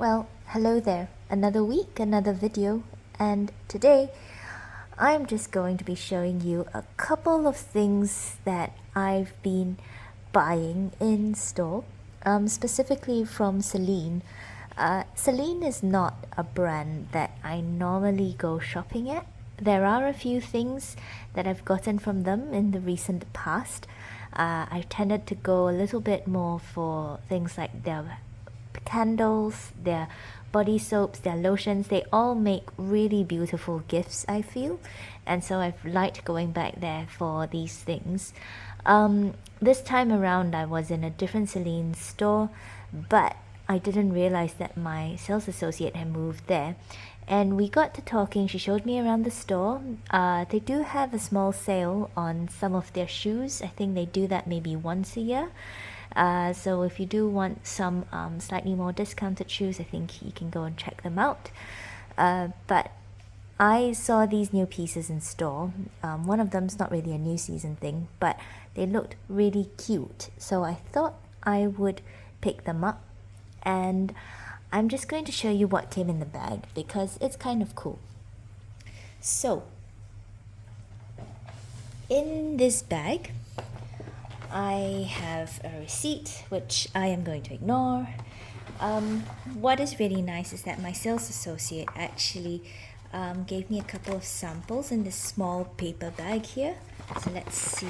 Well, hello there. Another week, another video, and today I'm just going to be showing you a couple of things that I've been buying in store, specifically from Celine. Celine is not a brand that I normally go shopping at. There are a few things that I've gotten from them in the recent past. I've tended to go a little bit more for things like their candles, their body soaps, their lotions. They all make really beautiful gifts, I feel, and so I've liked going back there for these things. This time around I was in a different Celine store, but I didn't realize that my sales associate had moved there, and we got to talking. She showed me around the store. They do have a small sale on some of their shoes. I think they do that maybe once a year. So if you do want some slightly more discounted shoes, I think you can go and check them out. But I saw these new pieces in store. One of them's not really a new season thing, but they looked really cute. So I thought I would pick them up, and I'm just going to show you what came in the bag because it's kind of cool. So in this bag, I have a receipt, which I am going to ignore. What is really nice is that my sales associate actually gave me a couple of samples in this small paper bag here. So let's see.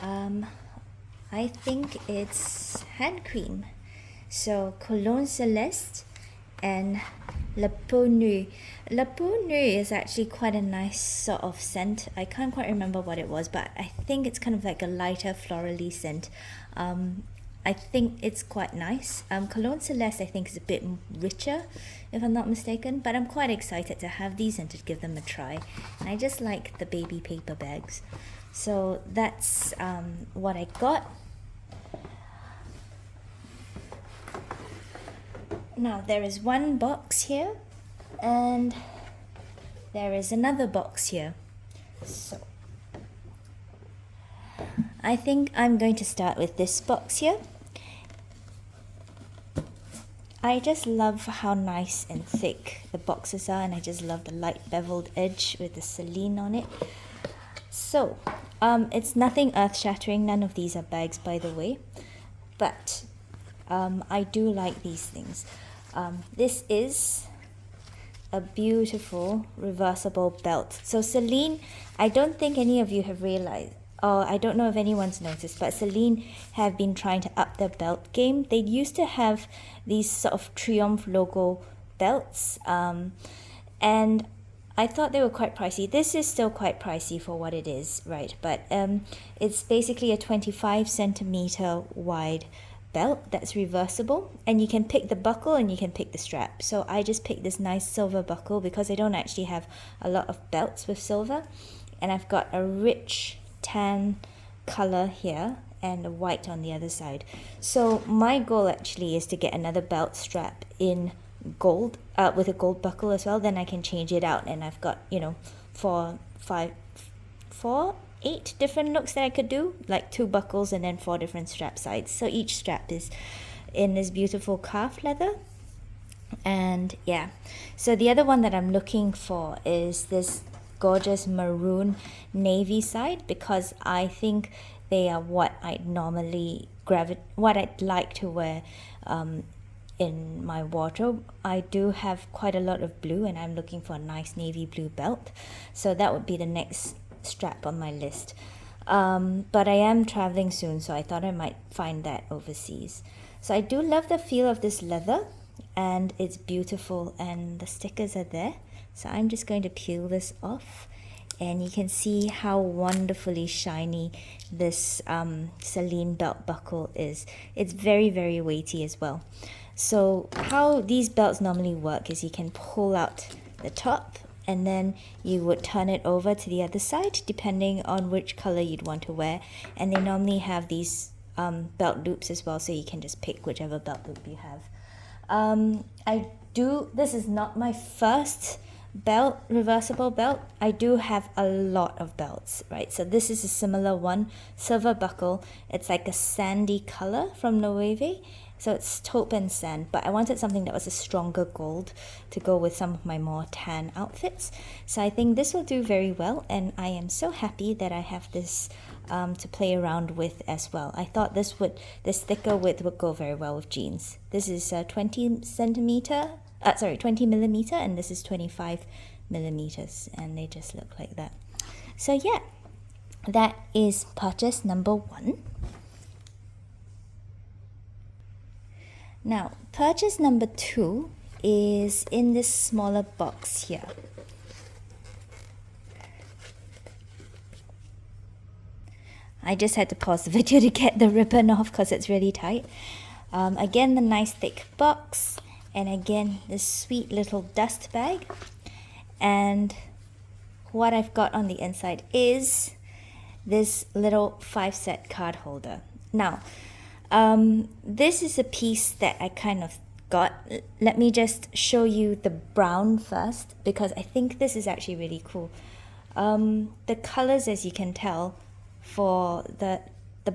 I think it's hand cream. So Cologne Celeste and La Peau Nue. La Peau Nue is actually quite a nice sort of scent. I can't quite remember what it was, but I think it's kind of like a lighter florally scent. I think it's quite nice. Cologne Celeste I think is a bit richer, if I'm not mistaken, but I'm quite excited to have these and to give them a try. And I just like the baby paper bags. So that's what I got. Now there is one box here, and there is another box here. So I think I'm going to start with this box here. I just love how nice and thick the boxes are, and I just love the light beveled edge with the Celine on it. So it's nothing earth-shattering. None of these are bags, by the way, but I do like these things. This is a beautiful reversible belt. So Celine, I don't think any of you have realized, or I don't know if anyone's noticed, but Celine have been trying to up their belt game. They used to have these sort of Triumph logo belts, and I thought they were quite pricey. This is still quite pricey for what it is, right? But it's basically a 25 centimeter wide belt that's reversible, and you can pick the buckle and you can pick the strap. So I just picked this nice silver buckle because I don't actually have a lot of belts with silver, and I've got a rich tan color here and a white on the other side. So my goal actually is to get another belt strap in gold, with a gold buckle as well. Then I can change it out, and I've got, you know, 8 different looks that I could do, like 2 buckles and then 4 different strap sides. So each strap is in this beautiful calf leather. And yeah, so the other one that I'm looking for is this gorgeous maroon navy side, because I think they are what I'd normally what I'd like to wear in my wardrobe. I do have quite a lot of blue, and I'm looking for a nice navy blue belt. So that would be the next strap on my list. But I am traveling soon, so I thought I might find that overseas. So I do love the feel of this leather, and it's beautiful, and the stickers are there. So I'm just going to peel this off, and you can see how wonderfully shiny this Celine belt buckle is. It's very, very weighty as well. So how these belts normally work is you can pull out the top, and then you would turn it over to the other side depending on which color you'd want to wear. And they normally have these belt loops as well, so you can just pick whichever belt loop you have. This is not my first belt, reversible belt. I do have a lot of belts, right? So this is a similar one, silver buckle. It's like a sandy color from Loewe, So it's taupe and sand, but I wanted something that was a stronger gold to go with some of my more tan outfits. So I think this will do very well, and I am so happy that I have this to play around with as well. I thought this thicker width would go very well with jeans. This is 20 millimeter, and this is 25 millimeters, and they just look like that. So yeah, that is purchase number 1. Now, purchase number 2 is in this smaller box here. I just had to pause the video to get the ribbon off because it's really tight. Again, the nice thick box, and again, this sweet little dust bag. And what I've got on the inside is this little 5-set card holder. Now, this is a piece that I kind of got. Let me just show you the brown first, because I think this is actually really cool. The colors, as you can tell, for the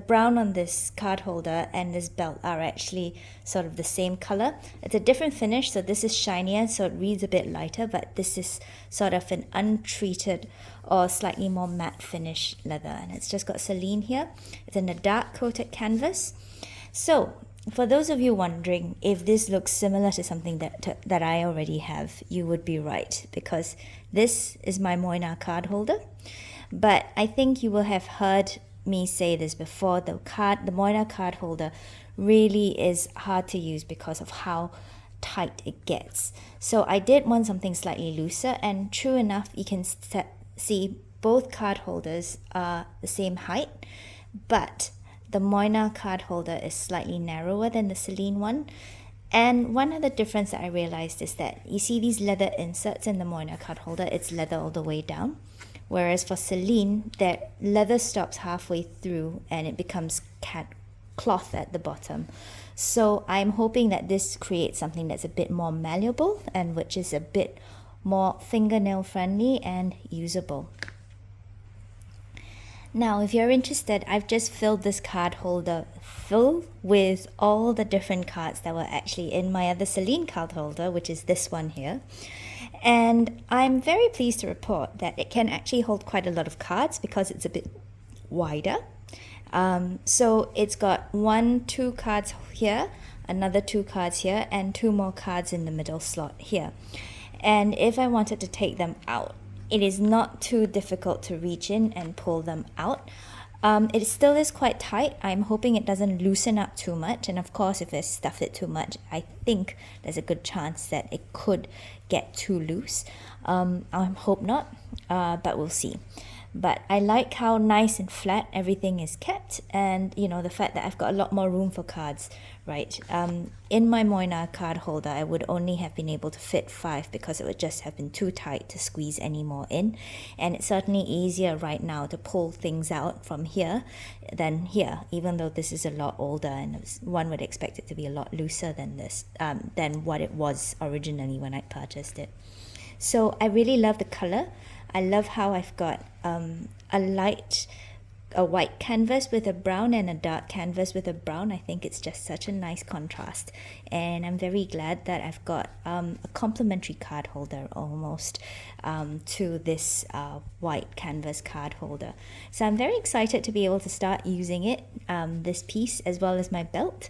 brown on this card holder and this belt are actually sort of the same color. It's a different finish, so this is shinier, so it reads a bit lighter, but this is sort of an untreated or slightly more matte finish leather, and it's just got Celine here. It's in a dark coated canvas. So for those of you wondering if this looks similar to something that I already have, you would be right, because this is my Moina card holder. But I think you will have heard me say this before, the Moina card holder really is hard to use because of how tight it gets. So I did want something slightly looser, and true enough, you can see both card holders are the same height, but the Moina card holder is slightly narrower than the Celine one. And one other difference that I realized is that you see these leather inserts in the Moina card holder, it's leather all the way down. Whereas for Celine, that leather stops halfway through and it becomes cloth at the bottom. So I'm hoping that this creates something that's a bit more malleable and which is a bit more fingernail friendly and usable. Now, if you're interested, I've just filled this card holder full with all the different cards that were actually in my other Celine card holder, which is this one here. And I'm very pleased to report that it can actually hold quite a lot of cards because it's a bit wider. So it's got 2 cards here, another 2 cards here, and 2 more cards in the middle slot here. And if I wanted to take them out, it is not too difficult to reach in and pull them out. It still is quite tight. I'm hoping it doesn't loosen up too much, and of course if I stuff it too much, I think there's a good chance that it could get too loose. I hope not, but we'll see. But I like how nice and flat everything is kept, and you know, the fact that I've got a lot more room for cards, right? In my Moina card holder, I would only have been able to fit 5 because it would just have been too tight to squeeze any more in. And it's certainly easier right now to pull things out from here than here, even though this is a lot older and one would expect it to be a lot looser than this, than what it was originally when I purchased it. So I really love the color. I love how I've got a white canvas with a brown and a dark canvas with a brown. I think it's just such a nice contrast, and I'm very glad that I've got a complementary card holder almost to this white canvas card holder. So I'm very excited to be able to start using it, this piece, as well as my belt.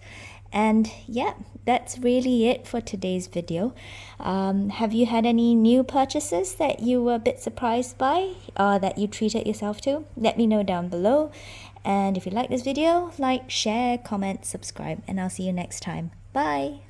And yeah, that's really it for today's video. Have you had any new purchases that you were a bit surprised by, or that you treated yourself to? Let me know down below. And if you like this video, like, share, comment, subscribe, and I'll see you next time. Bye!